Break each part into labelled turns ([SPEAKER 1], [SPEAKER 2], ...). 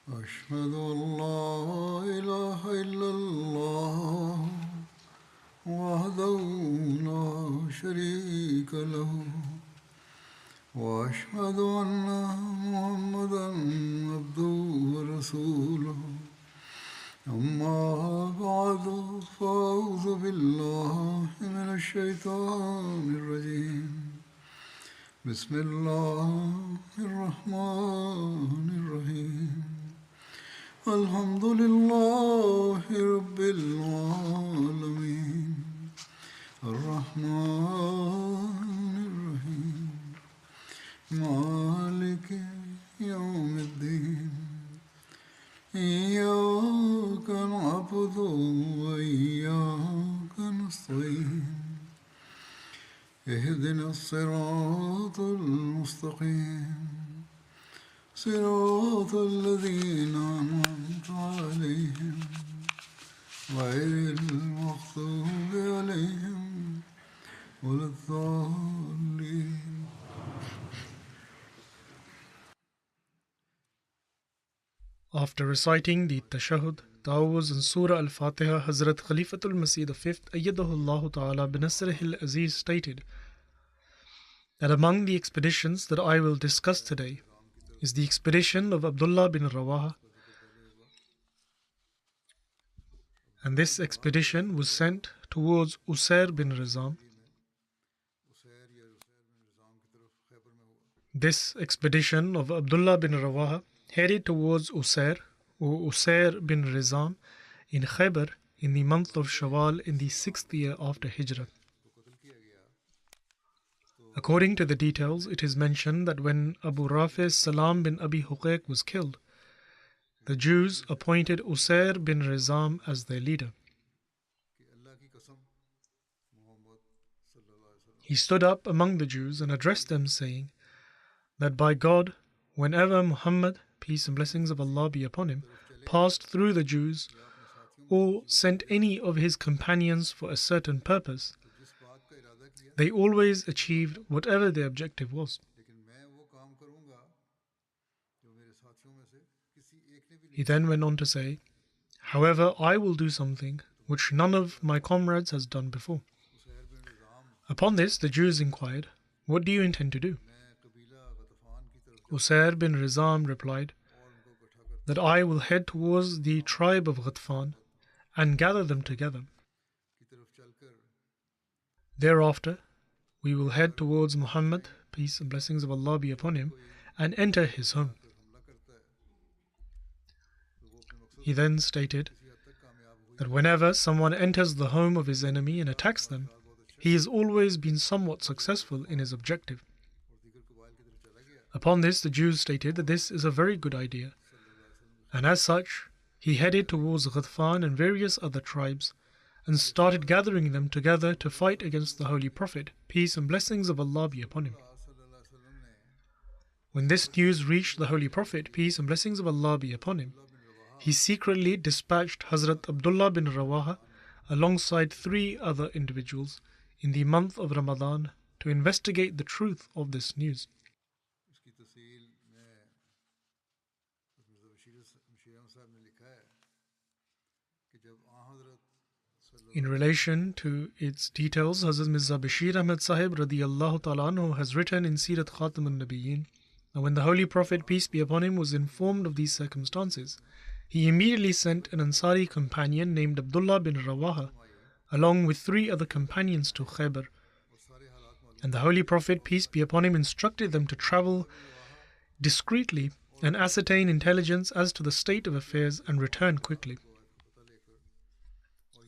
[SPEAKER 1] أشهد أن لا إله إلا الله وحده لا شريك له وأشهد أن محمدا عبده ورسوله أما بعد فأعوذ بالله من الشيطان الرجيم بسم الله الرحمن الرحيم الحمد لله رب العالمين الرحمن الرحيم مالك يوم الدين إياك نعبد وإياك نستعين اهدنا الصراط المستقيم صراط الذين أنعمت عليهم غير المغضوب عليهم ولا الضالين.
[SPEAKER 2] After reciting the Tashahhud, Ta'awuz and Surah Al-Fatiha, Hazrat Khalifatul Masih V, Ayyadahullah Ta'ala binasrihil Aziz stated that among the expeditions that I will discuss today is the expedition of Abdullah bin Rawaha, and this expedition was sent towards Usair bin Rizam. This expedition of Abdullah bin Rawaha headed towards Usair or Usair bin Rizam in Khaybar in the month of Shawwal in the 6th year after Hijrah. According to the details, it is mentioned that when Abu Rafi Salam bin Abi Huqayq was killed, the Jews appointed Usair bin Rizam as their leader. He stood up among the Jews and addressed them, saying that by God, whenever Muhammad, peace and blessings of Allah be upon him, passed through the Jews or sent any of his companions for a certain purpose, they always achieved whatever their objective was. He then went on to say, however, I will do something which none of my comrades has done before. Upon this, the Jews inquired, what do you intend to do? Usair bin Rizam replied, that I will head towards the tribe of Ghatfan and gather them together. Thereafter, we will head towards Muhammad, peace and blessings of Allah be upon him, and enter his home. He then stated that whenever someone enters the home of his enemy and attacks them, he has always been somewhat successful in his objective. Upon this, the Jews stated that this is a very good idea, and as such, he headed towards Ghatfan and various other tribes and started gathering them together to fight against the Holy Prophet, peace and blessings of Allah be upon him. When this news reached the Holy Prophet, peace and blessings of Allah be upon him, he secretly dispatched Hazrat Abdullah bin Rawaha alongside 3 other individuals in the month of Ramadan to investigate the truth of this news. In relation to its details, Hazrat Mirza Bashir Ahmad Sahib radiyallahu ta'ala anhu has written in Sirat Khatam al-Nabiyyin that when the Holy Prophet, peace be upon him, was informed of these circumstances, he immediately sent an Ansari companion named Abdullah bin Rawaha along with 3 other companions to Khaybar. And the Holy Prophet, peace be upon him, instructed them to travel discreetly and ascertain intelligence as to the state of affairs and return quickly.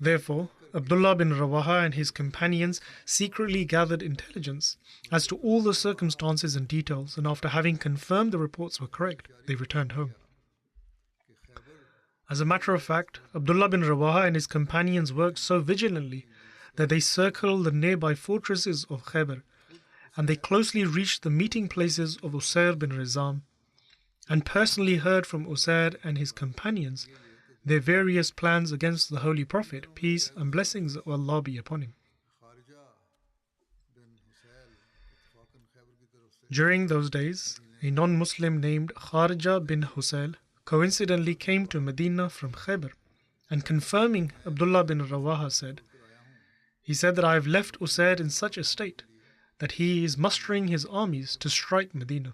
[SPEAKER 2] Therefore, Abdullah bin Rawaha and his companions secretly gathered intelligence as to all the circumstances and details, and after having confirmed the reports were correct, they returned home. As a matter of fact, Abdullah bin Rawaha and his companions worked so vigilantly that they circled the nearby fortresses of Khaybar, and they closely reached the meeting places of Usair bin Rizam, and personally heard from Usair and his companions their various plans against the Holy Prophet, peace and blessings of Allah be upon him. During those days, a non-Muslim named Kharija bin Husayl coincidentally came to Medina from Khaybar, and confirming Abdullah bin Rawaha said, he said that I have left Usair in such a state that he is mustering his armies to strike Medina.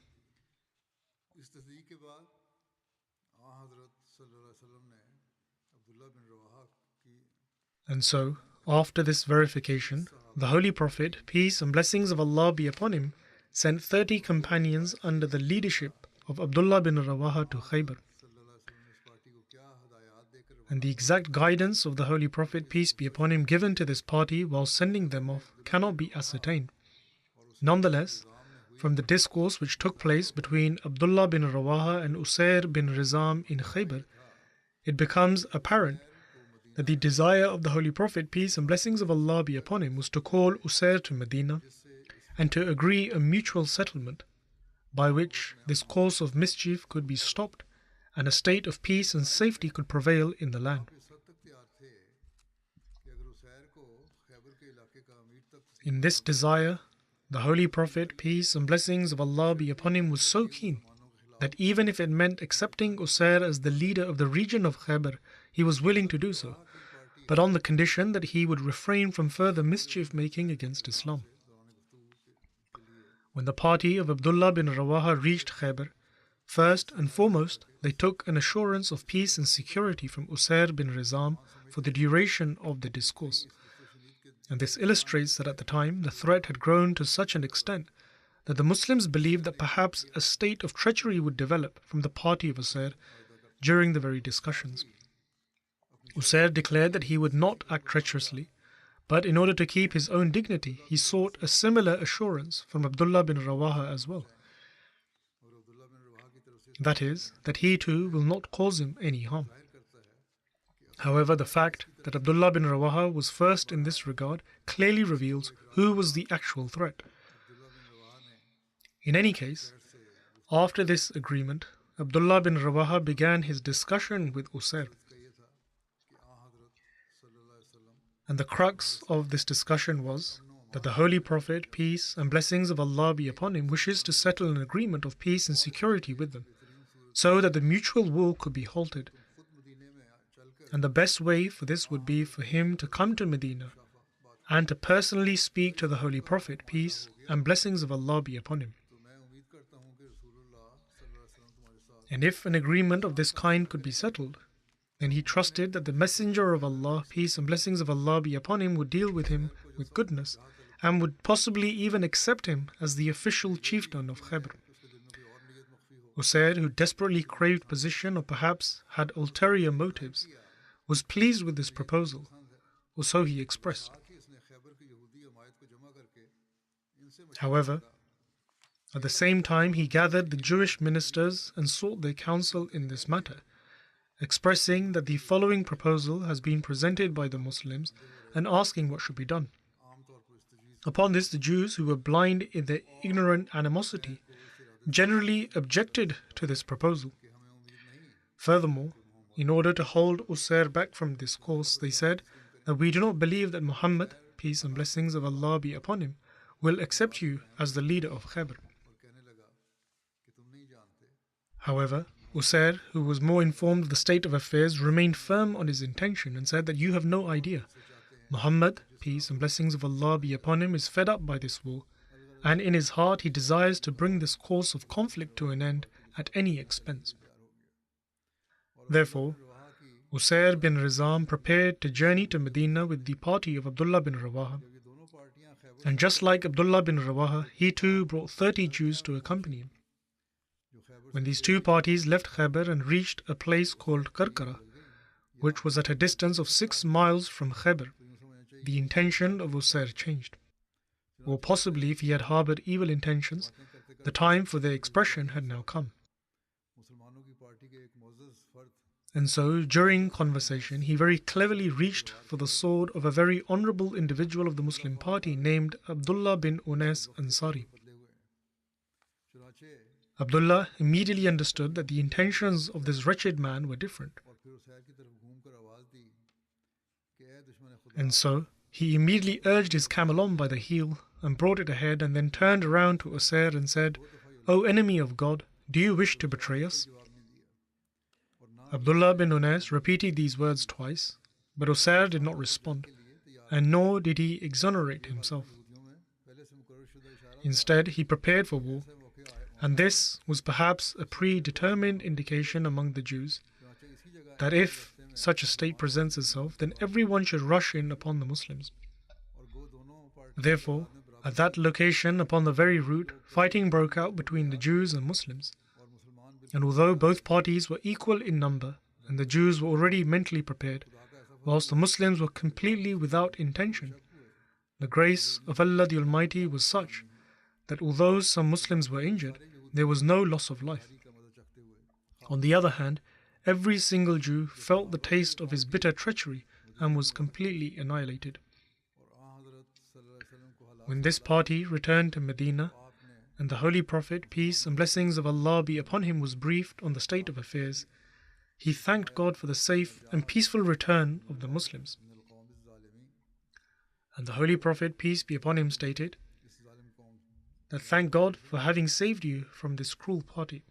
[SPEAKER 1] इस तस्दीक के बाद हज़रत सल्लल्लाहु अलैहि वसल्लम ने अब्दुल्लाह बिन रवाहा की
[SPEAKER 2] And so, after this verification, the Holy Prophet, peace and blessings of Allah be upon him, sent 30 companions under the leadership of Abdullah bin Rawaha to Khaybar. And the exact guidance of the Holy Prophet, peace be upon him, given to this party while sending them off cannot be ascertained. Nonetheless, from the discourse which took place between Abdullah bin Rawaha and Usair bin Rizam in Khaybar, it becomes apparent that the desire of the Holy Prophet, peace and blessings of Allah be upon him, was to call Usair to Medina and to agree a mutual settlement by which this course of mischief could be stopped and a state of peace and safety could prevail in the land. In this desire, the Holy Prophet, peace and blessings of Allah be upon him, was so keen that even if it meant accepting Usair as the leader of the region of Khaybar, he was willing to do so, but on the condition that he would refrain from further mischief making against Islam. When the party of Abdullah bin Rawaha reached Khaybar, first and foremost, they took an assurance of peace and security from Usair bin Rizam for the duration of the discourse. And this illustrates that at the time, the threat had grown to such an extent that the Muslims believed that perhaps a state of treachery would develop from the party of Usair during the very discussions. Usair declared that he would not act treacherously, but in order to keep his own dignity, he sought a similar assurance from Abdullah bin Rawaha as well. That is, that he too will not cause him any harm. However, the fact that Abdullah bin Rawaha was first in this regard clearly reveals who was the actual threat. In any case, after this agreement, Abdullah bin Rawaha began his discussion with Usair. And the crux of this discussion was that the Holy Prophet, peace and blessings of Allah be upon him, wishes to settle an agreement of peace and security with them, so that the mutual war could be halted. And the best way for this would be for him to come to Medina and to personally speak to the Holy Prophet, peace and blessings of Allah be upon him. And if an agreement of this kind could be settled, then he trusted that the Messenger of Allah, peace and blessings of Allah be upon him, would deal with him with goodness and would possibly even accept him as the official chieftain of Khaybar. Usair, who desperately craved position or perhaps had ulterior motives, was pleased with this proposal, or so he expressed. However, at the same time, he gathered the Jewish ministers and sought their counsel in this matter, expressing that the following proposal has been presented by the Muslims and asking what should be done. Upon this, the Jews, who were blind in their ignorant animosity, generally objected to this proposal. Furthermore, in order to hold Usair back from this course, they said that we do not believe that Muhammad, peace and blessings of Allah be upon him, will accept you as the leader of Khaybar. However, Usair, who was more informed of the state of affairs, remained firm on his intention and said that you have no idea. Muhammad, peace and blessings of Allah be upon him, is fed up by this war, and in his heart he desires to bring this course of conflict to an end at any expense. Therefore, Usair bin Rizam prepared to journey to Medina with the party of Abdullah bin Rawaha. And just like Abdullah bin Rawaha, he too brought 30 Jews to accompany him. When these two parties left Khaybar and reached a place called Karkara, which was at a distance of 6 miles from Khaybar, the intention of Usair changed. Or possibly, if he had harbored evil intentions, the time for their expression had now come. And so, during conversation, he very cleverly reached for the sword of a very honorable individual of the Muslim party named Abdullah bin Unais Ansari. Abdullah immediately understood that the intentions of this wretched man were different. And so, he immediately urged his camel on by the heel and brought it ahead and then turned around to Usair and said, "O enemy of God, do you wish to betray us?" Abdullah bin Unais repeated these words twice, but Usair did not respond, and nor did he exonerate himself. Instead, he prepared for war, and this was perhaps a predetermined indication among the Jews that if such a state presents itself, then everyone should rush in upon the Muslims. Therefore, at that location upon the very route, fighting broke out between the Jews and Muslims. And although both parties were equal in number, and the Jews were already mentally prepared, whilst the Muslims were completely without intention, the grace of Allah the Almighty was such that although some Muslims were injured, there was no loss of life. On the other hand, every single Jew felt the taste of his bitter treachery and was completely annihilated. When this party returned to Medina, and the Holy Prophet, peace and blessings of Allah be upon him, was briefed on the state of affairs, he thanked God for the safe and peaceful return of the Muslims. And the Holy Prophet, peace be upon him, stated that thank God for having saved you from this cruel party.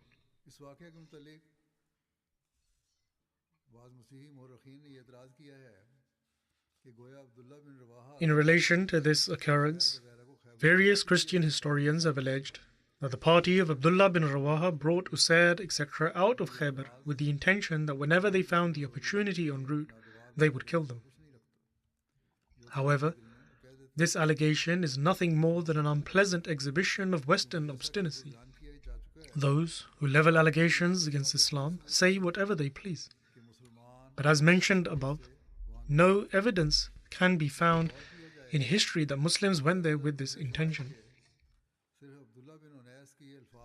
[SPEAKER 2] In relation to this occurrence, various Christian historians have alleged that the party of Abdullah bin Rawaha brought Usair, etc. out of Khaybar with the intention that whenever they found the opportunity en route, they would kill them. However, this allegation is nothing more than an unpleasant exhibition of Western obstinacy. Those who level allegations against Islam say whatever they please. But as mentioned above, no evidence can be found in history that Muslims went there with this intention.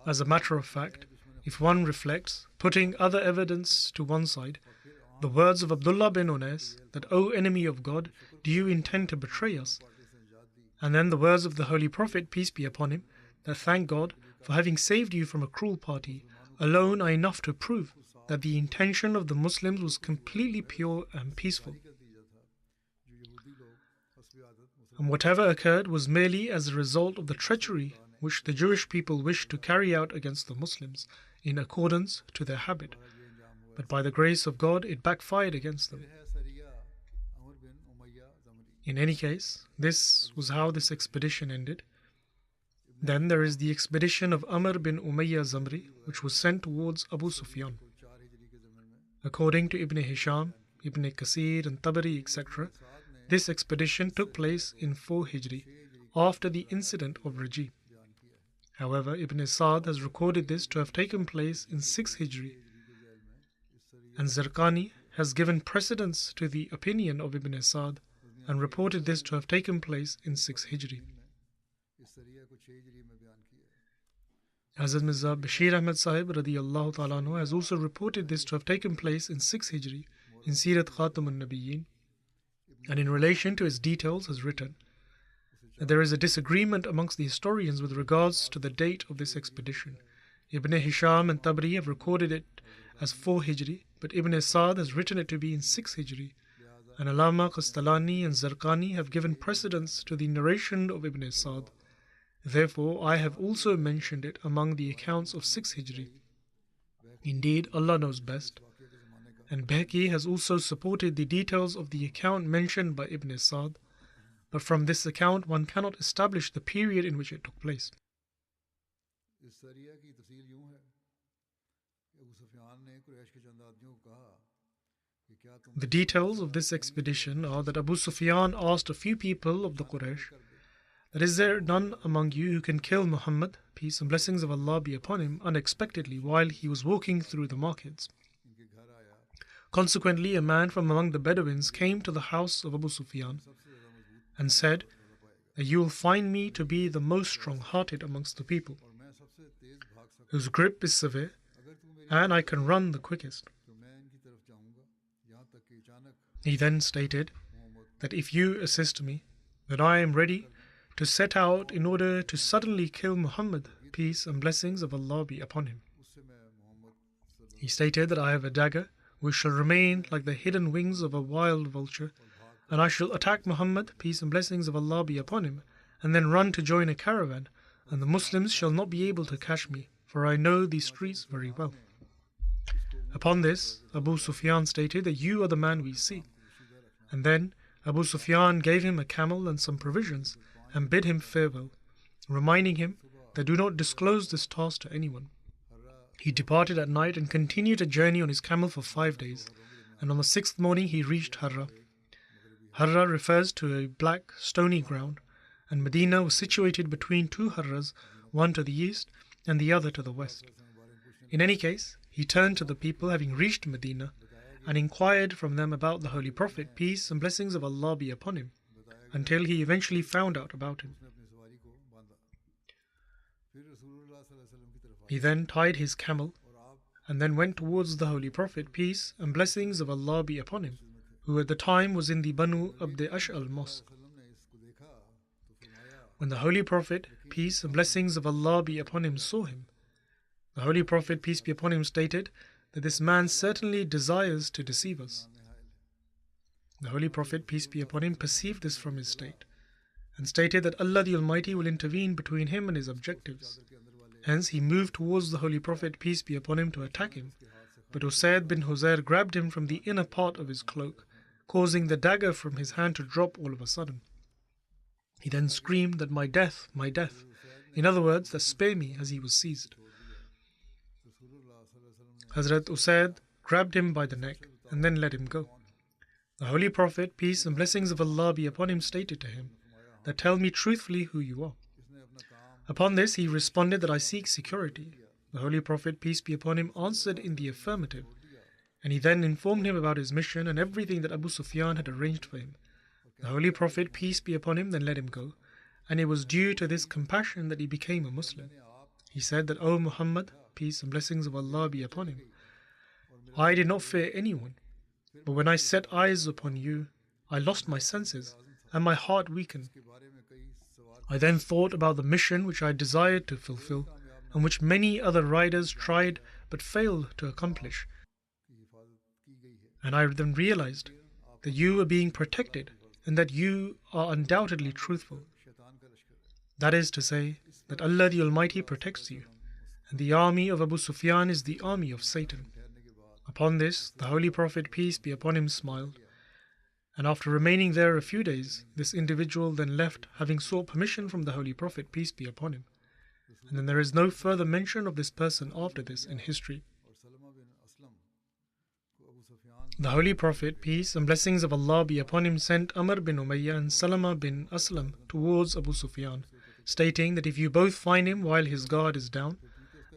[SPEAKER 2] As a matter of fact, if one reflects, putting other evidence to one side, the words of Abdullah bin Unais that, O enemy of God, do you intend to betray us? And then the words of the Holy Prophet, peace be upon him, that thank God for having saved you from a cruel party, alone are enough to prove that the intention of the Muslims was completely pure and peaceful. And whatever occurred was merely as a result of the treachery which the Jewish people wished to carry out against the Muslims in accordance to their habit. But by the grace of God, it backfired against them. In any case, this was how this expedition ended. Then there is the expedition of Amr bin Umayyah Zamri, which was sent towards Abu Sufyan. According to Ibn Hisham, Ibn Kasir and Tabari, etc., this expedition took place in 4 Hijri, after the incident of Raji. However, Ibn Sa'd has recorded this to have taken place in 6 Hijri, and Zarqani has given precedence to the opinion of Ibn Sa'd and reported this to have taken place in 6 Hijri. Hazrat Mirza Bashir Ahmad Sahib radiyallahu ta'ala anhu has also reported this to have taken place in 6 Hijri in Sirat Khatamun Nabiyyin, and in relation to its details has written that there is a disagreement amongst the historians with regards to the date of this expedition. Ibn Hisham and Tabari have recorded it as 4 Hijri, but Ibn Sa'd has written it to be in 6 Hijri, and Allama Qastalani and Zarqani have given precedence to the narration of Ibn Sa'd. Therefore, I have also mentioned it among the accounts of 6 Hijri. Indeed, Allah knows best. And Behki has also supported the details of the account mentioned by Ibn Sa'd, but from this account one cannot establish the period in which it took place. The details of this expedition are that Abu Sufyan asked a few people of the Quraysh that is there none among you who can kill Muhammad, peace and blessings of Allah be upon him, unexpectedly while he was walking through the markets. Consequently, a man from among the Bedouins came to the house of Abu Sufyan and said that you will find me to be the most strong-hearted amongst the people, whose grip is severe, and I can run the quickest. He then stated that if you assist me, then I am ready to set out in order to suddenly kill Muhammad, peace and blessings of Allah be upon him. He stated that I have a dagger which shall remain like the hidden wings of a wild vulture, and I shall attack Muhammad, peace and blessings of Allah be upon him, and then run to join a caravan, and the Muslims shall not be able to catch me, for I know these streets very well. Upon this, Abu Sufyan stated that you are the man we seek. And then Abu Sufyan gave him a camel and some provisions and bid him farewell, reminding him that do not disclose this task to anyone. He departed at night and continued a journey on his camel for 5 days, and on the 6th morning he reached Harra. Harra refers to a black, stony ground, and Medina was situated between two Harras, one to the east and the other to the west. In any case, he turned to the people having reached Medina and inquired from them about the Holy Prophet, peace and blessings of Allah be upon him, until he eventually found out about him. He then tied his camel and then went towards the Holy Prophet, peace and blessings of Allah be upon him, who at the time was in the Banu Abd Ash'al mosque. When the Holy Prophet, peace and blessings of Allah be upon him, saw him, the Holy Prophet, peace be upon him, stated that this man certainly desires to deceive us. The Holy Prophet, peace be upon him, perceived this from his state and stated that Allah the Almighty will intervene between him and his objectives. Hence he moved towards the Holy Prophet, peace be upon him, to attack him, but Usayd bin Huzair grabbed him from the inner part of his cloak, causing the dagger from his hand to drop all of a sudden. He then screamed that, my death, in other words, that spare me, as he was seized. Hazrat Usayd grabbed him by the neck and then let him go. The Holy Prophet, peace and blessings of Allah be upon him, stated to him that, tell me truthfully who you are. Upon this he responded that I seek security. The Holy Prophet, peace be upon him, answered in the affirmative, and he then informed him about his mission and everything that Abu Sufyan had arranged for him. The Holy Prophet, peace be upon him, then let him go, and it was due to this compassion that he became a Muslim. He said that, O Muhammad, peace and blessings of Allah be upon him, I did not fear anyone, but when I set eyes upon you, I lost my senses and my heart weakened. I then thought about the mission which I desired to fulfill and which many other riders tried but failed to accomplish. And I then realized that you were being protected and that you are undoubtedly truthful. That is to say, that Allah the Almighty protects you, and the army of Abu Sufyan is the army of Satan. Upon this, the Holy Prophet, peace be upon him, smiled, and after remaining there a few days, this individual then left, having sought permission from the Holy Prophet, peace be upon him. And then there is no further mention of this person after this in history. The Holy Prophet, peace and blessings of Allah be upon him, sent Amr bin Umayyah and Salama bin Aslam towards Abu Sufyan, stating that if you both find him while his guard is down,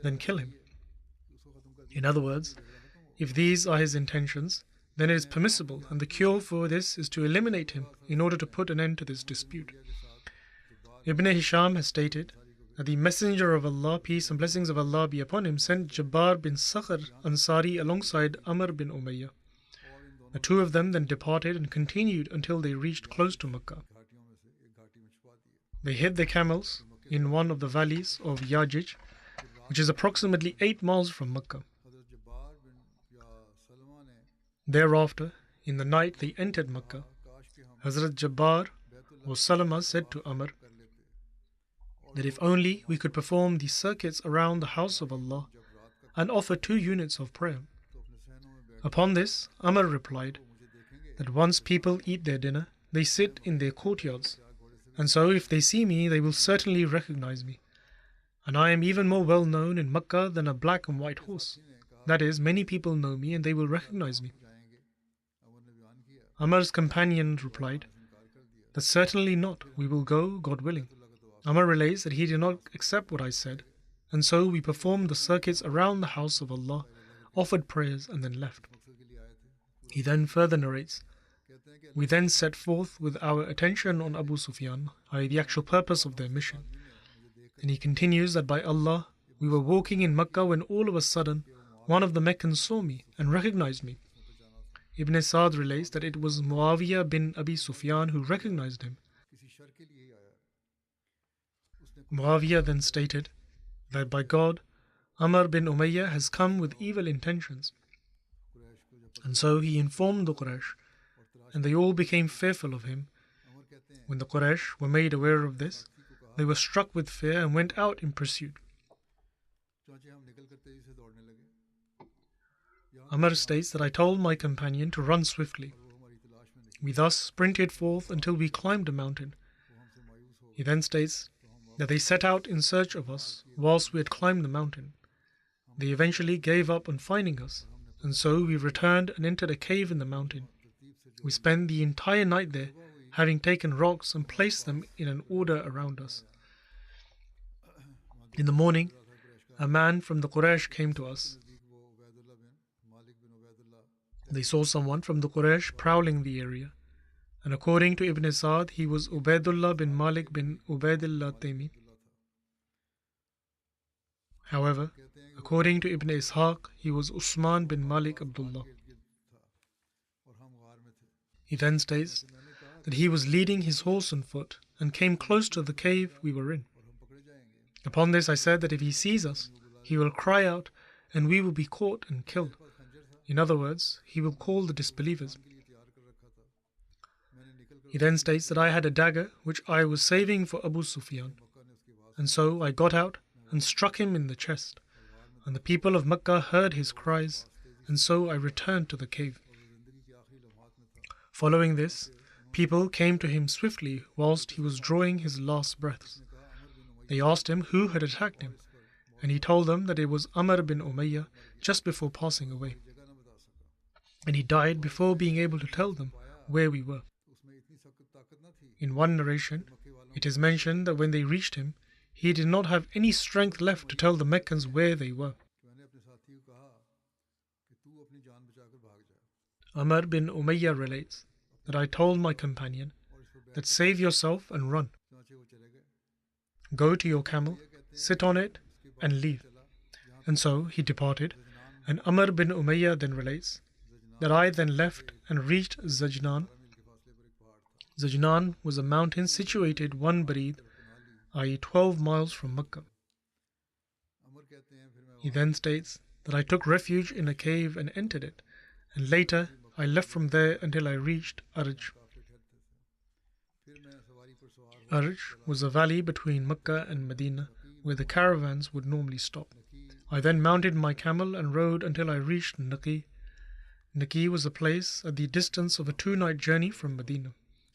[SPEAKER 2] then kill him. In other words, if these are his intentions, then it is permissible, and the cure for this is to eliminate him in order to put an end to this dispute. Ibn Hisham has stated that the Messenger of Allah, peace and blessings of Allah be upon him, sent Jabbar bin Sakhr Ansari alongside Amr bin Umayyah. The two of them then departed and continued until they reached close to Makkah. They hid their camels in one of the valleys of Yajij, which is approximately 8 miles from Makkah. Thereafter, in the night they entered Makkah. Hazrat Jabbar or Salama said to Amr that if only we could perform the circuits around the house of Allah and offer 2 units of prayer. Upon this, Amr replied that once people eat their dinner, they sit in their courtyards, and so if they see me, they will certainly recognize me. And I am even more well known in Makkah than a black and white horse. That is, many people know me and they will recognize me. Amr's companion replied that certainly not, we will go, God willing. Amr relates that he did not accept what I said, and so we performed the circuits around the house of Allah, offered prayers and then left. He then further narrates, we then set forth with our attention on Abu Sufyan, i.e. the actual purpose of their mission. And he continues that by Allah, we were walking in Makkah when all of a sudden one of the Meccans saw me and recognized me. Ibn Sa'd relates that it was Muawiyah bin Abi Sufyan who recognized him. Muawiyah then stated that by God, Amr bin Umayyah has come with evil intentions. And so he informed the Quraysh, and they all became fearful of him. When the Quraysh were made aware of this, they were struck with fear and went out in pursuit. Amr states that I told my companion to run swiftly. We thus sprinted forth until we climbed a mountain. He then states that they set out in search of us whilst we had climbed the mountain. They eventually gave up on finding us, and so we returned and entered a cave in the mountain. We spent the entire night there, having taken rocks and placed them in an order around us. In the morning, a man from the Quraysh came to us. They saw someone from the Quraysh prowling the area, and according to Ibn Sa'd, he was Ubaidullah bin Malik bin Ubaidillah Taymi. However, according to Ibn Ishaq, he was Usman bin Malik Abdullah. He then states that he was leading his horse on foot and came close to the cave we were in. Upon this I said that if he sees us, he will cry out and we will be caught and killed. In other words, he will call the disbelievers. He then states that I had a dagger which I was saving for Abu Sufyan, and so I got out and struck him in the chest, and the people of Mecca heard his cries, and so I returned to the cave. Following this, people came to him swiftly whilst he was drawing his last breaths. They asked him who had attacked him, and he told them that it was Amr bin Umayyah just before passing away, and he died before being able to tell them where we were. In one narration, it is mentioned that when they reached him, he did not have any strength left to tell the Meccans where they were. Amr bin Umayyah relates that I told my companion that save yourself and run. Go to your camel, sit on it, and leave. And so he departed, and Amr bin Umayyah then relates that I then left and reached Zajnan. Zajnan was a mountain situated 1 barid, i.e. 12 miles from Mecca. He then states that I took refuge in a cave and entered it, and later I left from there until I reached Arj. Arj was a valley between Mecca and Medina where the caravans would normally stop. I then mounted my camel and rode until I reached Naqi. Naqi was a place at the distance of a 2-night journey from Medina,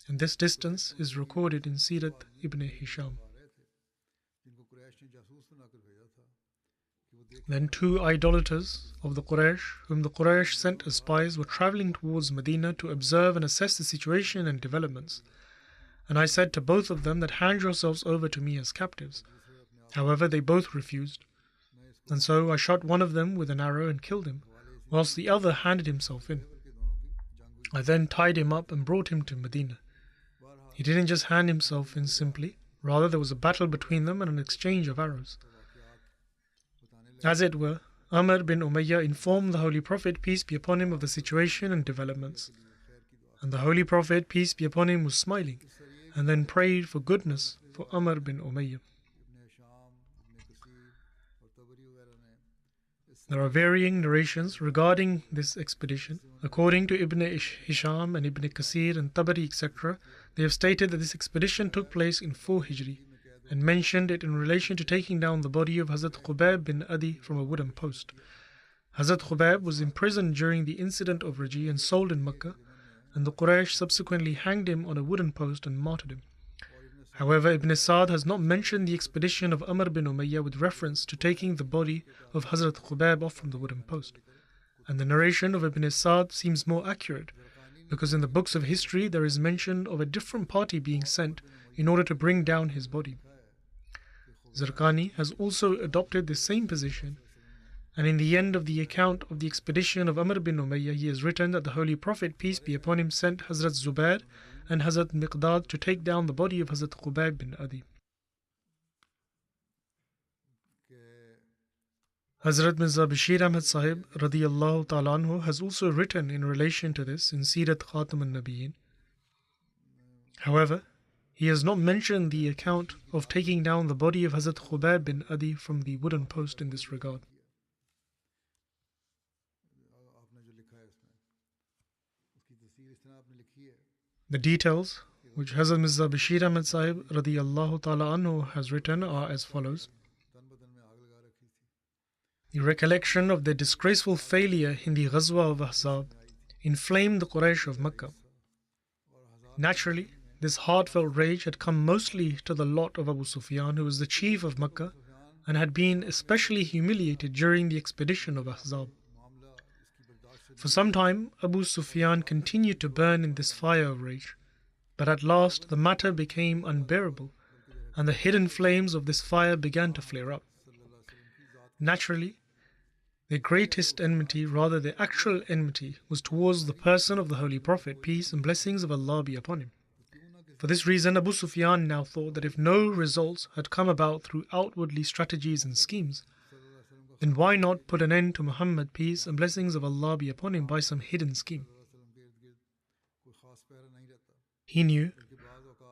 [SPEAKER 2] and this distance is recorded in Sirat Ibn Hisham. Then 2 idolaters of the Quraysh, whom the Quraysh sent as spies, were travelling towards Medina to observe and assess the situation and developments. And I said to both of them that hand yourselves over to me as captives. However, they both refused. And so I shot one of them with an arrow and killed him, whilst the other handed himself in. I then tied him up and brought him to Medina. He didn't just hand himself in simply, rather there was a battle between them and an exchange of arrows. As it were, Amr bin Umayyah informed the Holy Prophet, peace be upon him, of the situation and developments. And the Holy Prophet, peace be upon him, was smiling, and then prayed for goodness for Amr bin Umayyah. There are varying narrations regarding this expedition. According to Ibn Hisham and Ibn Kasir and Tabari, etc., they have stated that this expedition took place in 4 Hijri, and mentioned it in relation to taking down the body of Hazrat Khubayb bin Adi from a wooden post. Hazrat Khubayb was imprisoned during the incident of Raji and sold in Mecca, and the Quraysh subsequently hanged him on a wooden post and martyred him. However, Ibn Sa'd has not mentioned the expedition of Amr bin Umayyah with reference to taking the body of Hazrat Khubayb off from the wooden post, and the narration of Ibn Sa'd seems more accurate, because in the books of history there is mention of a different party being sent in order to bring down his body. Zarqani has also adopted the same position, and in the end of the account of the expedition of Amr bin Umayyah, he has written that the Holy Prophet, peace be upon him, sent Hazrat Zubair and Hazrat Miqdad to take down the body of Hazrat Khubayb bin Adi. Hazrat Mirza Bashir Ahmad Sahib radiyallahu ta'ala anhu has also written in relation to this in Sirat Khatam al-Nabiyyin. However, he has not mentioned the account of taking down the body of Hazrat Khubayb bin Adi from the wooden post in this regard. The details which Hazrat Mirza Bashir Ahmad Sahib radiyallahu ta'ala anhu has written are as follows. The recollection of their disgraceful failure in the Ghazwa of Ahzab inflamed the Quraysh of Makkah. Naturally, this heartfelt rage had come mostly to the lot of Abu Sufyan, who was the chief of Makkah and had been especially humiliated during the expedition of Ahzab. For some time, Abu Sufyan continued to burn in this fire of rage, but at last the matter became unbearable, and the hidden flames of this fire began to flare up. Naturally, their greatest enmity, rather their actual enmity, was towards the person of the Holy Prophet, peace and blessings of Allah be upon him. For this reason, Abu Sufyan now thought that if no results had come about through outwardly strategies and schemes, then why not put an end to Muhammad, peace and blessings of Allah be upon him, by some hidden scheme? He knew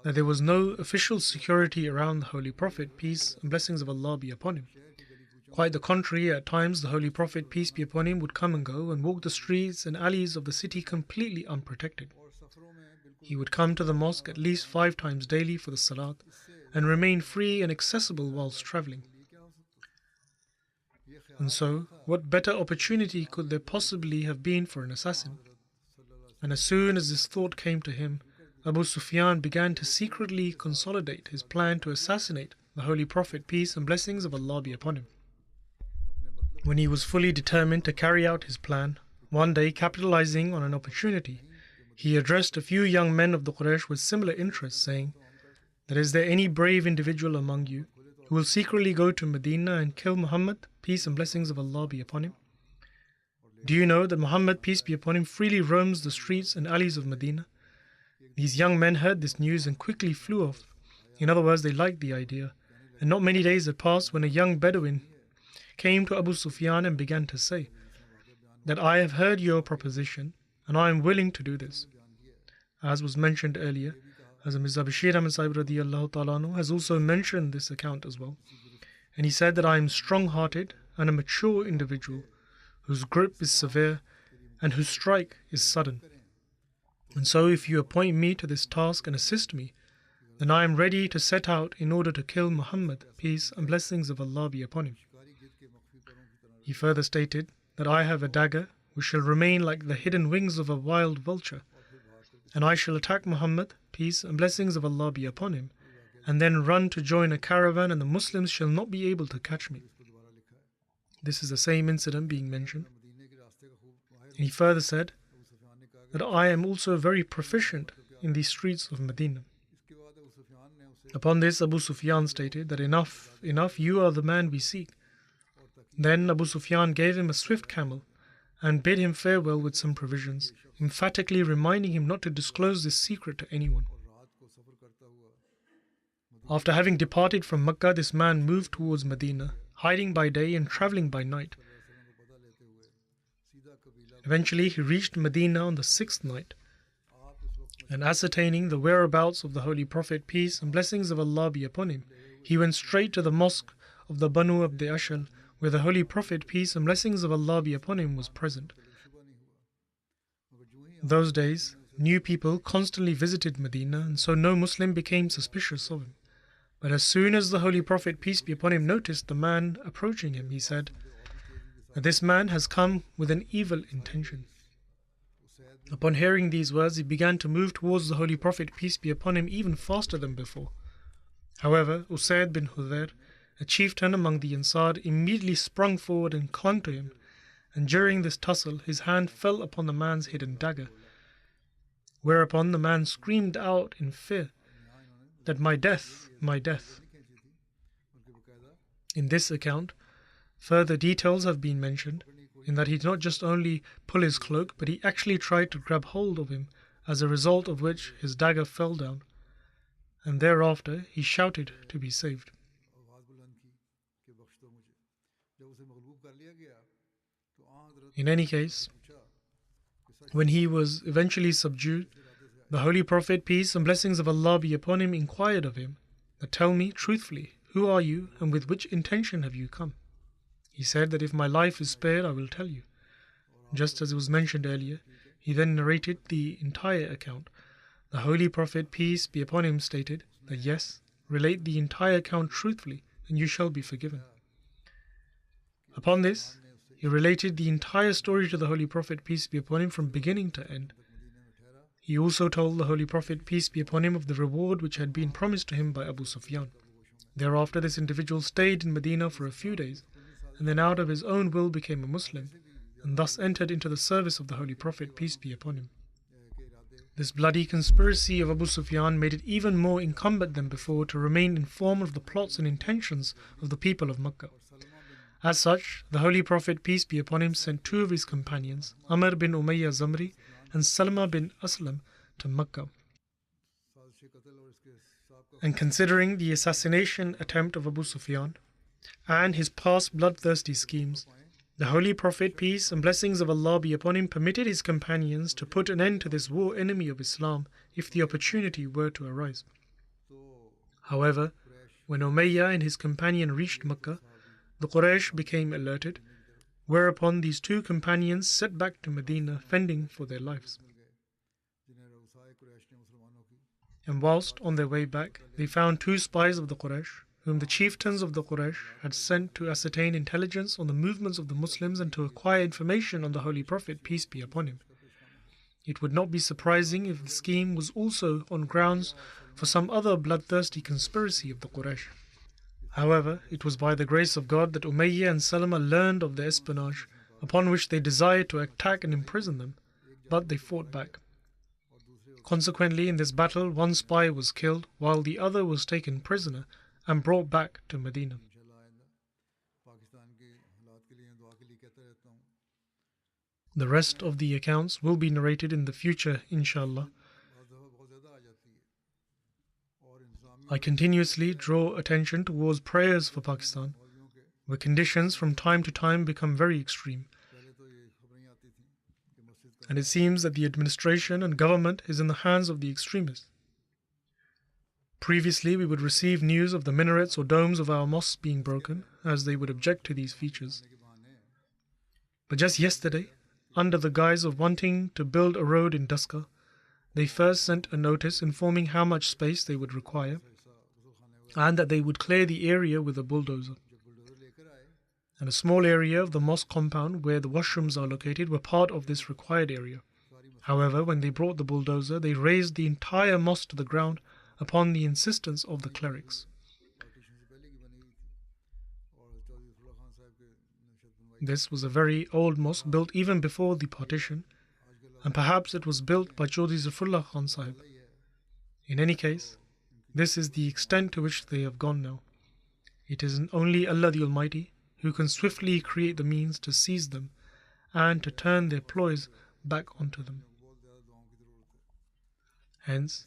[SPEAKER 2] that there was no official security around the Holy Prophet, peace and blessings of Allah be upon him. Quite the contrary, at times the Holy Prophet, peace be upon him, would come and go and walk the streets and alleys of the city completely unprotected. He would come to the mosque at least 5 times daily for the salat and remain free and accessible whilst travelling. And so, what better opportunity could there possibly have been for an assassin? And as soon as this thought came to him, Abu Sufyan began to secretly consolidate his plan to assassinate the Holy Prophet, peace and blessings of Allah be upon him. When he was fully determined to carry out his plan, one day, capitalizing on an opportunity, he addressed a few young men of the Quraysh with similar interests, saying that, is there any brave individual among you who will secretly go to Medina and kill Muhammad, peace and blessings of Allah be upon him? Do you know that Muhammad, peace be upon him, freely roams the streets and alleys of Medina? These young men heard this news and quickly flew off. In other words, they liked the idea, and not many days had passed when a young Bedouin came to Abu Sufyan and began to say that, I have heard your proposition and I am willing to do this. As was mentioned earlier, Hazrat Mirza Bashir Ahmad Sahib radiyallahu ta'ala anhu has also mentioned this account as well. And he said that I am strong-hearted and a mature individual whose grip is severe and whose strike is sudden. And so if you appoint me to this task and assist me, then I am ready to set out in order to kill Muhammad, peace and blessings of Allah be upon him. He further stated that I have a dagger which shall remain like the hidden wings of a wild vulture, and I shall attack Muhammad, peace and blessings of Allah be upon him, and then run to join a caravan, and the Muslims shall not be able to catch me. This is the same incident being mentioned. And he further said that I am also very proficient in the streets of Medina. Upon this, Abu Sufyan stated that enough, you are the man we seek. Then Abu Sufyan gave him a swift camel and bid him farewell with some provisions, emphatically reminding him not to disclose this secret to anyone. After having departed from Makkah, this man moved towards Medina, hiding by day and travelling by night. Eventually, he reached Medina on the 6th night, and ascertaining the whereabouts of the Holy Prophet, peace and blessings of Allah be upon him, he went straight to the mosque of the Banu Abd Ashal, where the Holy Prophet, peace and blessings of Allah be upon him, was present. Those days, new people constantly visited Medina, and so no Muslim became suspicious of him. But as soon as the Holy Prophet, peace be upon him, noticed the man approaching him, he said that this man has come with an evil intention. Upon hearing these words, he began to move towards the Holy Prophet, peace be upon him, even faster than before. However, Usayd bin Hudayr, a chieftain among the Ansar, immediately sprung forward and clung to him, and during this tussle his hand fell upon the man's hidden dagger, whereupon the man screamed out in fear that, my death, my death. In this account, further details have been mentioned, in that he did not just only pull his cloak, but he actually tried to grab hold of him, as a result of which his dagger fell down, and thereafter he shouted to be saved. In any case, when he was eventually subdued, the Holy Prophet, peace and blessings of Allah be upon him, inquired of him that, tell me truthfully, who are you and with which intention have you come? He said that if my life is spared, I will tell you. Just as it was mentioned earlier, he then narrated the entire account. The Holy Prophet, peace be upon him, stated that yes, relate the entire account truthfully and you shall be forgiven. Upon this, he related the entire story to the Holy Prophet, peace be upon him, from beginning to end. He also told the Holy Prophet, peace be upon him, of the reward which had been promised to him by Abu Sufyan. Thereafter, this individual stayed in Medina for a few days, and then out of his own will became a Muslim, and thus entered into the service of the Holy Prophet, peace be upon him. This bloody conspiracy of Abu Sufyan made it even more incumbent than before to remain informed of the plots and intentions of the people of Makkah. As such, the Holy Prophet, peace be upon him, sent two of his companions, Amr bin Umayyah Zamri and Salma bin Aslam, to Makkah. And considering the assassination attempt of Abu Sufyan and his past bloodthirsty schemes, the Holy Prophet, peace and blessings of Allah be upon him, permitted his companions to put an end to this war enemy of Islam if the opportunity were to arise. However, when Umayyah and his companion reached Makkah, the Quraysh became alerted, whereupon these two companions set back to Medina, fending for their lives. And whilst on their way back, they found two spies of the Quraysh, whom the chieftains of the Quraysh had sent to ascertain intelligence on the movements of the Muslims and to acquire information on the Holy Prophet, peace be upon him. It would not be surprising if the scheme was also on grounds for some other bloodthirsty conspiracy of the Quraysh. However, it was by the grace of God that Umayyah and Salama learned of the espionage, upon which they desired to attack and imprison them, but they fought back. Consequently, in this battle, one spy was killed, while the other was taken prisoner and brought back to Medina. The rest of the accounts will be narrated in the future, inshallah. I continuously draw attention towards prayers for Pakistan, where conditions from time to time become very extreme. And it seems that the administration and government is in the hands of the extremists. Previously, we would receive news of the minarets or domes of our mosques being broken, as they would object to these features. But just yesterday, under the guise of wanting to build a road in Daska, they first sent a notice informing how much space they would require, and that they would clear the area with a bulldozer. And a small area of the mosque compound where the washrooms are located were part of this required area. However, when they brought the bulldozer, they razed the entire mosque to the ground upon the insistence of the clerics. This was a very old mosque built even before the partition, and perhaps it was built by Chaudhry Zafrullah Khan Sahib. In any case, this is the extent to which they have gone now. It is only Allah the Almighty who can swiftly create the means to seize them and to turn their ploys back onto them. Hence,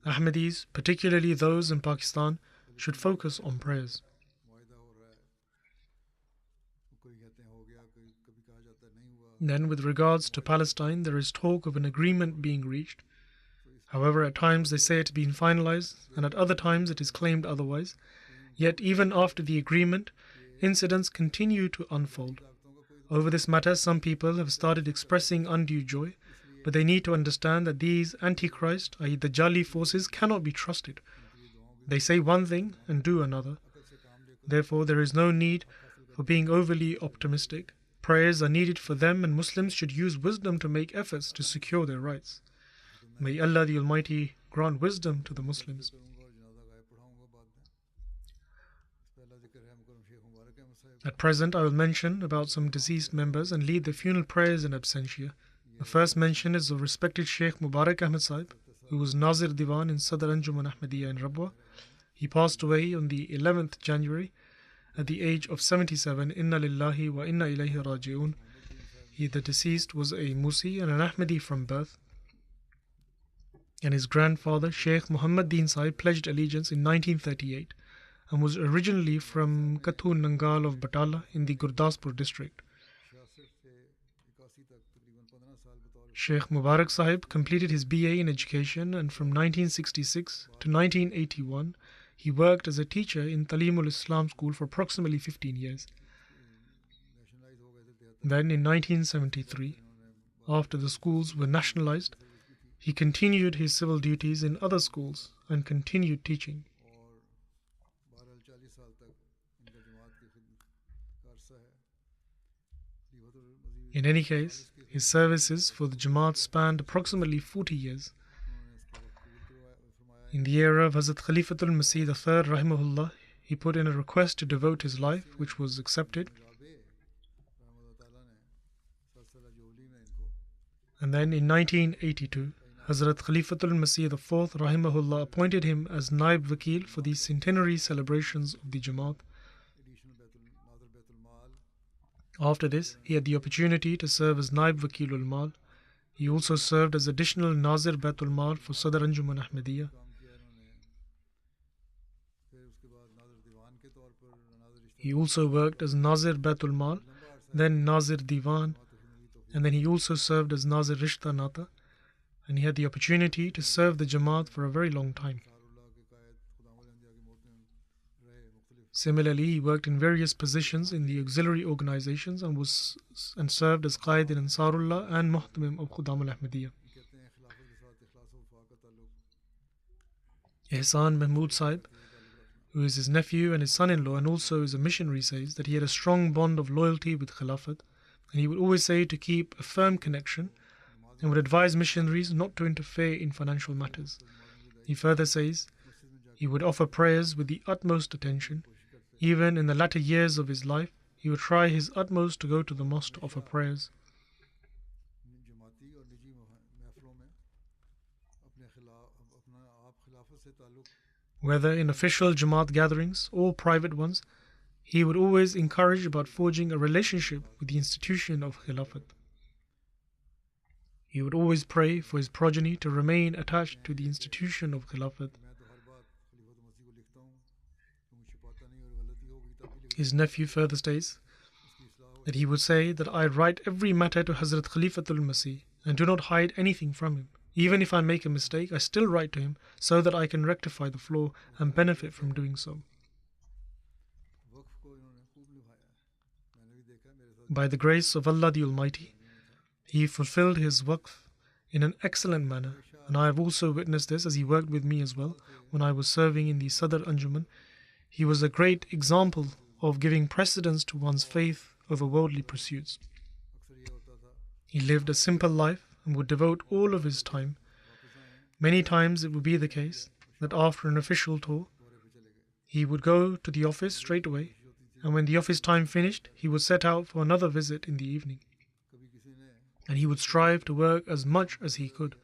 [SPEAKER 2] Ahmadis, particularly those in Pakistan, should focus on prayers. Then, with regards to Palestine, there is talk of an agreement being reached. However, at times they say it has been finalized, and at other times it is claimed otherwise. Yet, even after the agreement, incidents continue to unfold. Over this matter, some people have started expressing undue joy, but they need to understand that these Antichrist, i.e. the Dajjali forces, cannot be trusted. They say one thing and do another. Therefore, there is no need for being overly optimistic. Prayers are needed for them, and Muslims should use wisdom to make efforts to secure their rights. May Allah the Almighty grant wisdom to the Muslims. At present, I will mention about some deceased members and lead the funeral prayers in absentia. The first mention is of respected Sheikh Mubarak Ahmed Sahib, who was Nazir Diwan in Sadr Anjuman Ahmadiyya in Rabwa. He passed away on the 11th January at the age of 77. Inna lillahi wa inna ilayhi raji'un. The deceased was a Musi and an Ahmadi from birth. And his grandfather, Sheikh Muhammad Deen Sahib, pledged allegiance in 1938 and was originally from Kathu Nangal of Batala in the Gurdaspur district. Sheikh Mubarak Sahib completed his BA in education, and from 1966 to 1981 he worked as a teacher in Talimul Islam school for approximately 15 years. Then in 1973, after the schools were nationalized, he continued his civil duties in other schools and continued teaching. In any case, his services for the Jamaat spanned approximately 40 years. In the era of Hazrat Khalifatul Masih III rahimahullah, he put in a request to devote his life, which was accepted. And then in 1982, Hazrat Khalifatul Masih IV rahimahullah appointed him as Naib Wakil for the centenary celebrations of the Jamaat. After this, he had the opportunity to serve as Naib Wakilul Mal. He also served as additional Nazir Baitul Mal for Sadr Anjuman Ahmadiyya. He also worked as Nazir Baitul Mal, then Nazir Diwan, and then he also served as Nazir Rishta Nata, and he had the opportunity to serve the Jamaat for a very long time. Similarly, he worked in various positions in the auxiliary organizations and served as Qaid in Ansarullah and Muhtamim of Khudam al-Ahmadiyya. Ihsan Mahmud Sahib, who is his nephew and his son-in-law and also is a missionary, says that he had a strong bond of loyalty with Khilafat, and he would always say to keep a firm connection and would advise missionaries not to interfere in financial matters. He further says he would offer prayers with the utmost attention. Even in the latter years of his life, he would try his utmost to go to the mosque to offer prayers. Whether in official Jamaat gatherings or private ones, he would always encourage about forging a relationship with the institution of Khilafat. He would always pray for his progeny to remain attached to the institution of Khilafat. His nephew further states that he would say that I write every matter to Hazrat Khalifatul Masih and do not hide anything from him. Even if I make a mistake, I still write to him so that I can rectify the flaw and benefit from doing so. By the grace of Allah the Almighty, he fulfilled his waqf in an excellent manner, and I have also witnessed this as he worked with me as well when I was serving in the Sadr Anjuman. He was a great example of giving precedence to one's faith over worldly pursuits. He lived a simple life and would devote all of his time. Many times it would be the case that after an official tour, he would go to the office straight away, and when the office time finished, he would set out for another visit in the evening. And he would strive to work as much as he could.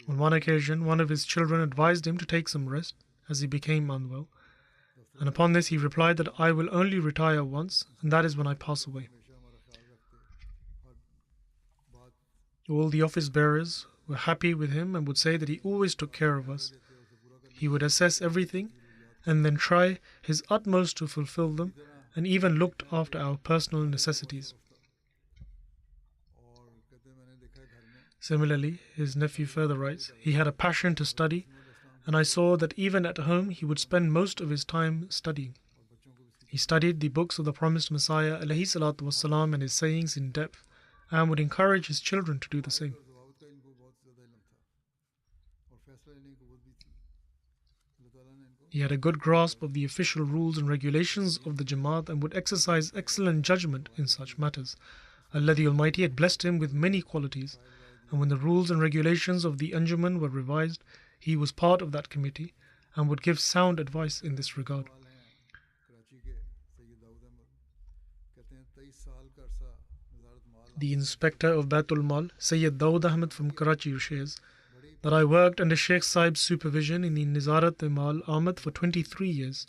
[SPEAKER 2] On one occasion, one of his children advised him to take some rest as he became unwell, and upon this he replied that I will only retire once, and that is when I pass away. All the office bearers were happy with him and would say that he always took care of us. He would assess everything and then try his utmost to fulfill them, and even looked after our personal necessities. Similarly, his nephew further writes, he had a passion to study, and I saw that even at home he would spend most of his time studying. He studied the books of the promised Messiah ﷺ and his sayings in depth, and would encourage his children to do the same. He had a good grasp of the official rules and regulations of the Jamaat and would exercise excellent judgment in such matters. Allah the Almighty had blessed him with many qualities, and when the rules and regulations of the Anjuman were revised, he was part of that committee and would give sound advice in this regard. The inspector of Baitul Mal, Sayyid Dawood Ahmed from Karachi, shares that I worked under Sheikh Sahib's supervision in the Nizarat-e-Mal Ahmed for 23 years.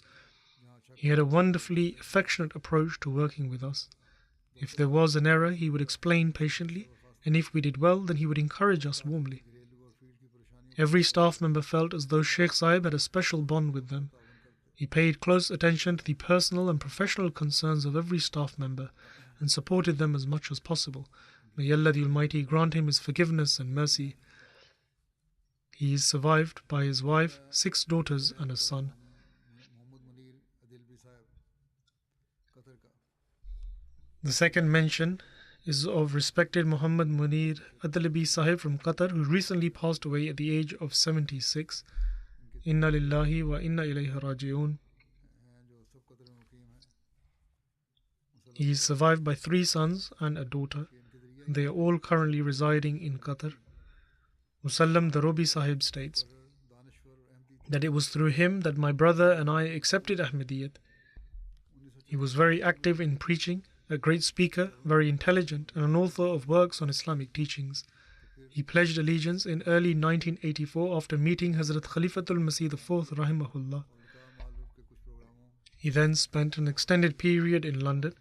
[SPEAKER 2] He had a wonderfully affectionate approach to working with us. If there was an error, he would explain patiently, and if we did well, then he would encourage us warmly. Every staff member felt as though Sheikh Sahib had a special bond with them. He paid close attention to the personal and professional concerns of every staff member and supported them as much as possible. May Allah the Almighty grant him his forgiveness and mercy. He is survived by his wife, 6 daughters and a son. The second mention is of respected Muhammad Munir Adalabi Sahib from Qatar, who recently passed away at the age of 76. Inna lillahi wa inna ilayhi raji'un. He is survived by 3 sons and a daughter. They are all currently residing in Qatar. Musallam Darobi Sahib states that it was through him that my brother and I accepted Ahmadiyyat. He was very active in preaching, a great speaker, very intelligent, and an author of works on Islamic teachings. He pledged allegiance in early 1984 after meeting Hazrat Khalifatul Masih IV rahimahullah. He then spent an extended period in London,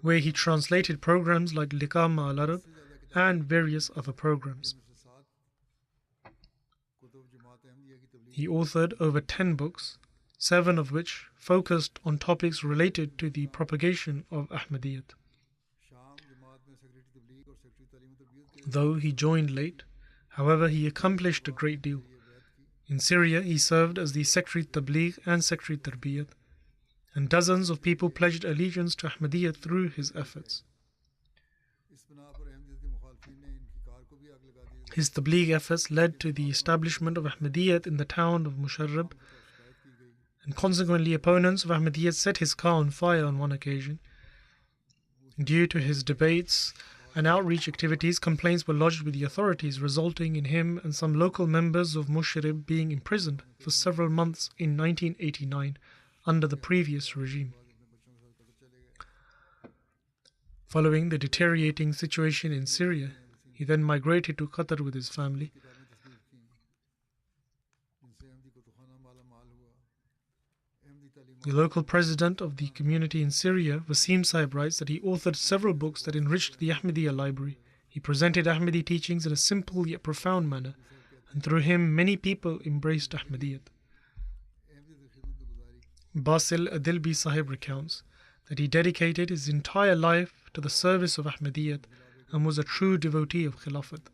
[SPEAKER 2] where he translated programs like Liqa Ma'al Arab and various other programs. He authored over 10 books, 7 of which focused on topics related to the propagation of Ahmadiyyat. Though he joined late, however, he accomplished a great deal. In Syria, he served as the Secretary Tabligh and Secretary Tarbiyat, and dozens of people pledged allegiance to Ahmadiyyat through his efforts. His Tabligh efforts led to the establishment of Ahmadiyyat in the town of Musharrab, and consequently opponents of Ahmadiyyat set his car on fire on one occasion. Due to his debates and outreach activities, complaints were lodged with the authorities, resulting in him and some local members of Musharrab being imprisoned for several months in 1989 under the previous regime. Following the deteriorating situation in Syria, he then migrated to Qatar with his family. The local president of the community in Syria, Wasim Sahib, writes that he authored several books that enriched the Ahmadiyya library. He presented Ahmadi teachings in a simple yet profound manner, and through him many people embraced Ahmadiyyat. Basil Adilbi Sahib recounts that he dedicated his entire life to the service of Ahmadiyyat and was a true devotee of Khilafat.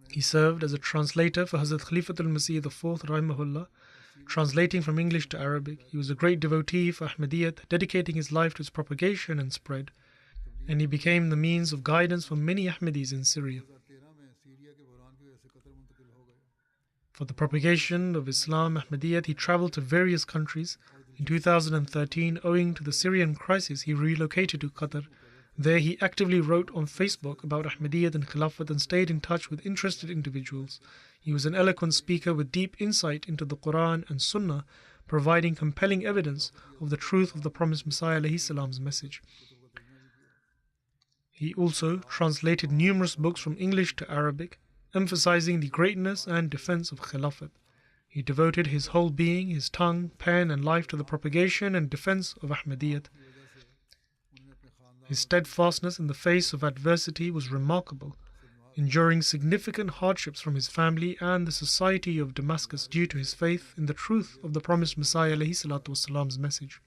[SPEAKER 2] He served as a translator for Hazrat Khalifatul Masih IV rahimahullah, translating from English to Arabic. He was a great devotee for Ahmadiyyat, dedicating his life to its propagation and spread, and he became the means of guidance for many Ahmadis in Syria. For the propagation of Islam, Ahmadiyyat, he traveled to various countries. In 2013, owing to the Syrian crisis, he relocated to Qatar. There he actively wrote on Facebook about Ahmadiyyat and Khilafat and stayed in touch with interested individuals. He was an eloquent speaker with deep insight into the Quran and Sunnah, providing compelling evidence of the truth of the promised Messiah ﷺ's message. He also translated numerous books from English to Arabic, emphasizing the greatness and defense of Khilafat. He devoted his whole being, his tongue, pen and life to the propagation and defense of Ahmadiyyat. His steadfastness in the face of adversity was remarkable, enduring significant hardships from his family and the society of Damascus due to his faith in the truth of the promised Messiah ﷺ's message.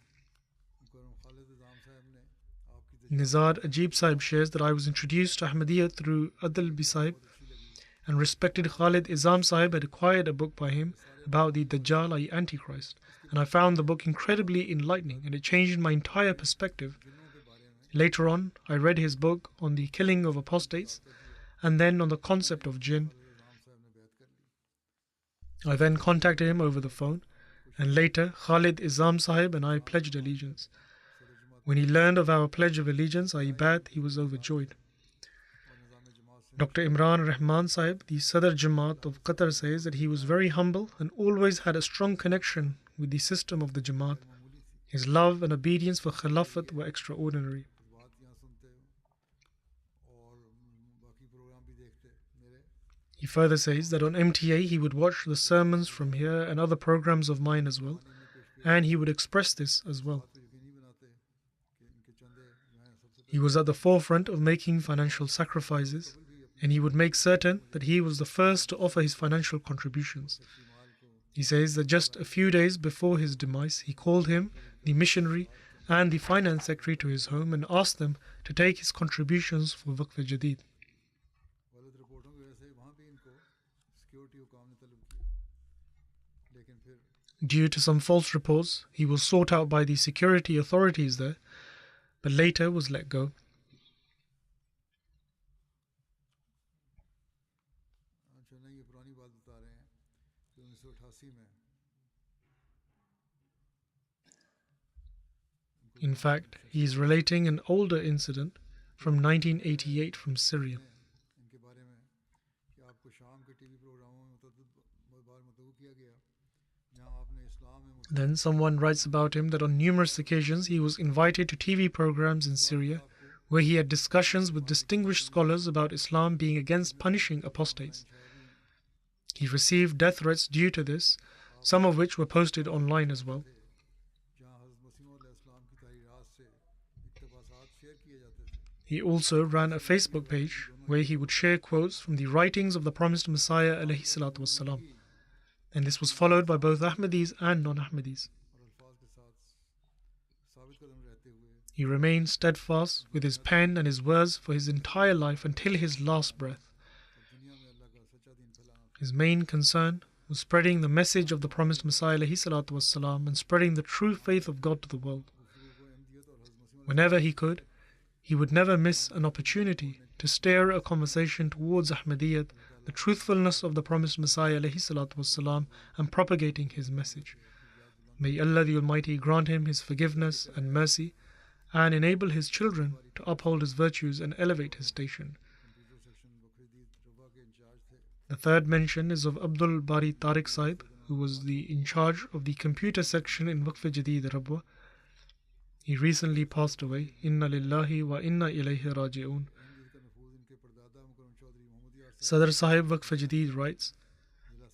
[SPEAKER 2] Nizar Ajib Sahib shares that I was introduced to Ahmadiyyat through Adil Sahib, and respected Khalid Izam Sahib had acquired a book by him about the Dajjal, i.e. Antichrist, and I found the book incredibly enlightening and it changed my entire perspective. Later on, I read his book on the killing of apostates and then on the concept of jinn. I then contacted him over the phone, and later Khalid Izam Sahib and I pledged allegiance. When he learned of our pledge of allegiance, i.e. Bai'at, he was overjoyed. Dr. Imran Rahman Sahib, the Sadr Jamaat of Qatar, says that he was very humble and always had a strong connection with the system of the Jamaat. His love and obedience for Khilafat were extraordinary. He further says that on MTA he would watch the sermons from here and other programs of mine as well, and he would express this as well. He was at the forefront of making financial sacrifices, and he would make certain that he was the first to offer his financial contributions. He says that just a few days before his demise, he called him, the missionary, and the finance secretary to his home and asked them to take his contributions for Waqf-e-Jadid. Due to some false reports, he was sought out by the security authorities there, but later was let go. In fact, he is relating an older incident from 1988 from Syria.
[SPEAKER 1] इनके बारे में कि आपको शाम के TV प्रोग्रामों में बार मतबू किया गया जहां आपने इस्लाम में
[SPEAKER 2] Then someone writes about him that on numerous occasions he was invited to TV programs in Syria where he had discussions with distinguished scholars about Islam being against punishing apostates. He received death threats due to this, some of which were posted online as well.
[SPEAKER 1] जहां हज़रत मसीह मौऊद अलैहिस्सलाम की तहरीरात से इक़्तिबासात share किए जाते थे.
[SPEAKER 2] He also ran a Facebook page where he would share quotes from the writings of the promised Messiah alayhi salatu wassalam. And this was followed by both Ahmadis and non-Ahmadis.
[SPEAKER 1] और अल्फाज के साथ साबित कदम रहते हुए
[SPEAKER 2] He remained steadfast with his pen and his words for his entire life until his last breath.
[SPEAKER 1] दुनिया में अल्लाह का सच्चा दीन फैलाना
[SPEAKER 2] His main concern was spreading the message of the promised Messiah alayhi salatu wassalam and spreading the true faith of God to the world.
[SPEAKER 1] गुफ्तगू को अहमियत और हज़रत मसीह
[SPEAKER 2] Whenever he could, he would never miss an opportunity to steer a conversation towards Ahmadiyyat, the truthfulness of the promised Messiah alayhi salatu wassalam, and propagating his message. May Allah the Almighty grant him his forgiveness and mercy and enable his children to uphold his virtues and elevate his station.
[SPEAKER 1] Computer section बखरीदीद रवा के in charge थे.
[SPEAKER 2] The third mention is of Abdul Bari Tariq Sahib, who was in charge of the computer section in Waqf Jadid Rabwa. He recently passed away. Inna lillahi wa inna ilayhi raji'un.
[SPEAKER 1] अहमदीद का नफूज़ इनके परदादा मुकर्रम चौधरी मोहम्मद यार
[SPEAKER 2] Sadr Sahib Waqf Jadid writes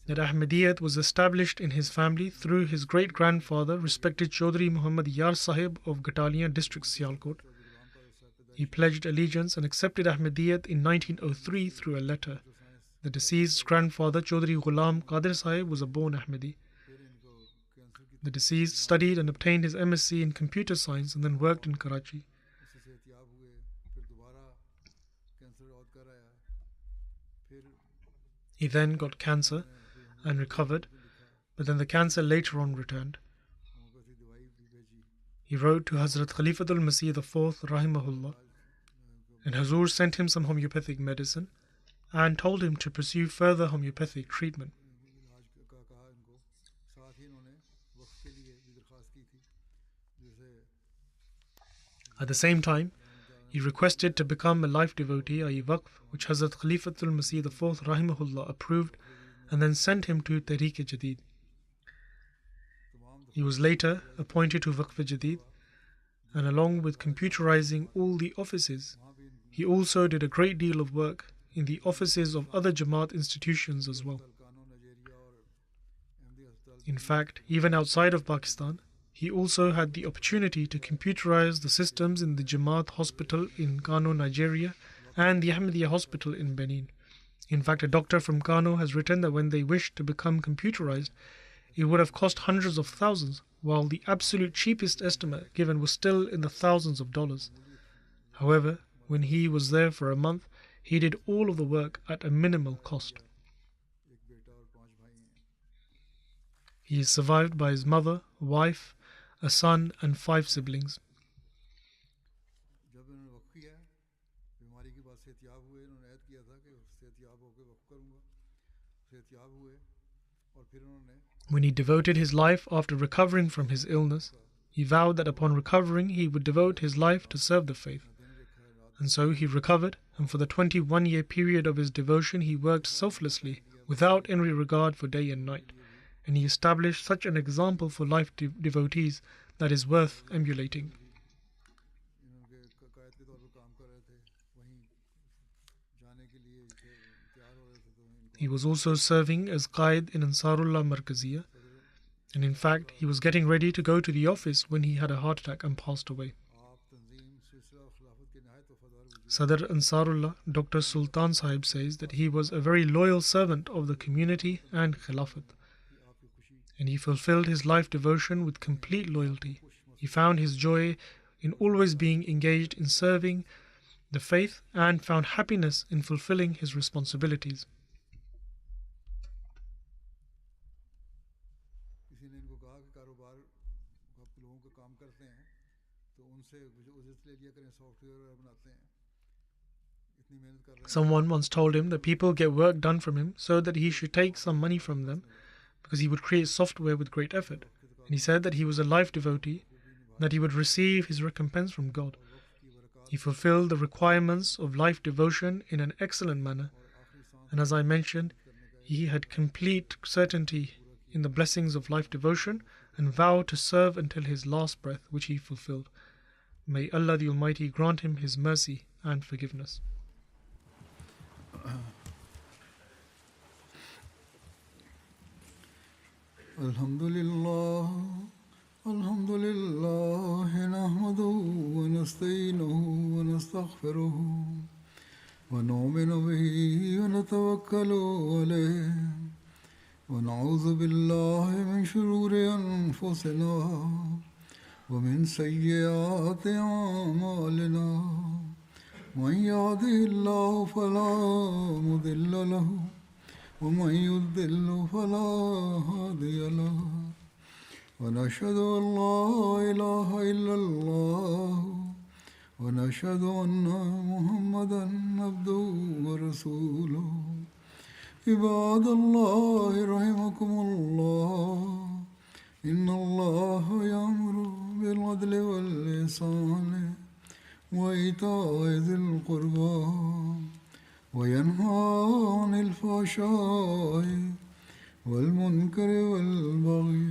[SPEAKER 2] that Ahmadiyyat was established in his family through his great-grandfather, respected Chaudhry Muhammad Yar Sahib of Gatalia district, Sialkot. He pledged allegiance and accepted Ahmadiyyat in 1903 through a letter. The deceased's grandfather, Chaudhry Ghulam Qadir Sahib, was a born Ahmadi.
[SPEAKER 1] फिर इनको cancer की
[SPEAKER 2] The deceased studied and obtained his MSc in computer science and then worked in Karachi.
[SPEAKER 1] इससे सेहतियाब हुए. फिर दोबारा cancer औद कर आया. फिर
[SPEAKER 2] He then got cancer and recovered, but then the cancer later on returned.
[SPEAKER 1] Homeopathy दवाई भी भेजी.
[SPEAKER 2] He wrote to Hazrat Khalifatul Masih IV, Rahimahullah, and Hazur sent him some homeopathic medicine and told him to pursue further homeopathic treatment.
[SPEAKER 1] इलाज का कहा इनको. साथ ही इन्होंने वक्त के लिए भी दरख्वास्त की थी जिसे
[SPEAKER 2] At the same time, he requested to become a life devotee, i.e. Waqf, which Hazrat Khalifatul Masih IV, Rahimahullah, approved and then sent him to Tariq Jadid. He was later appointed to Waqf Jadid, and along with computerizing all the offices, he also did a great deal of work in the offices of other Jamaat institutions as well.
[SPEAKER 1] कानो Nigeria और अहमदी अस्पताल
[SPEAKER 2] In fact, even outside of Pakistan, he also had the opportunity to computerize the systems in the Jamaat Hospital in Kano, Nigeria, and the Ahmadiyya Hospital in Benin. In fact, a doctor from Kano has written that when they wished to become computerized, it would have cost hundreds of thousands, while the absolute cheapest estimate given was still in the thousands of dollars. However, when he was there for a month, he did all of the work at a minimal cost.
[SPEAKER 1] एक बेटा और 5 भाई हैं.
[SPEAKER 2] He is survived by his mother, wife, a son, and 5 siblings.
[SPEAKER 1] जब इन्होंने वक्त किया बीमारी के बाद सेहतियाब हुए. इन्होंने ऐद किया था कि सेहतियाब होकर वक्त करूँगा. सेहतियाब हुए और फिर उन्होंने
[SPEAKER 2] When he devoted his life after recovering from his illness, he vowed that upon recovering he would devote his life to serve the faith. And so he recovered, and for the 21-year period of his devotion he worked selflessly, without any regard for day and night. And he established such an example for life devotees that is worth emulating.
[SPEAKER 1] इन्होंने कायद के तौर पर काम कर रहे थे. वहीं जाने के लिए तैयार हो रहे थे तो इनको
[SPEAKER 2] He was also serving as Qaid in Ansarullah Markaziyya, and in fact he was getting ready to go to the office when he had a heart attack and passed away.
[SPEAKER 1] आप तंजीम सिलसिला और खिलाफत के नहायत वफादार वजूद
[SPEAKER 2] Sadr Ansarullah, Dr. Sultan Sahib, says that he was a very loyal servant of the community and Khilafat,
[SPEAKER 1] की आपकी खुशी
[SPEAKER 2] and he fulfilled his life devotion with complete loyalty. He found his joy in always being engaged in serving the faith and found happiness in fulfilling his responsibilities.
[SPEAKER 1] किसी ने इनको कहा कि कारोबार आप लोगों का काम करते हैं तो उनसे उजरत ले लिया करें. सॉफ्टवेयर बनाते हैं इतनी मेहनत कर रहे हैं.
[SPEAKER 2] Someone once told him that people get work done from him so that he should take some money from them because he would create software with great effort. And he said that he was a life devotee that he would receive his recompense from God. He fulfilled the requirements of life devotion in an excellent manner, and as I mentioned, he had complete certainty in the blessings of life devotion and vowed to serve until his last breath, which he fulfilled. May Allah the Almighty grant him his mercy and forgiveness.
[SPEAKER 1] Alhamdulillah, alhamdulillah, nahmaduhu wa nasta'inuhu wa nastaghfiruhu wa nu'minu bihi wa natawakkalu alayhi wa na'udhu billahi min shururi anfusina wa min sayyiati a'malina. من يهده الله فلا مضل له ومن يضلل فلا هادي له ونشهد أن لا إله إلا الله ونشهد أن محمدا عبده ورسوله عباد الله رحمكم الله إن الله يأمر بالعدل والإحسان وإيتاء ذي القربى وينهى عن الفحشاء والمنكر والبغي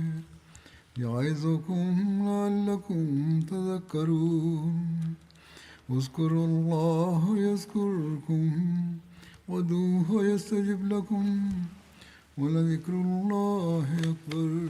[SPEAKER 1] يعظكم لعلكم تذكرون اذكروا الله يذكركم وادعوه يستجب لكم ولذكر الله أكبر.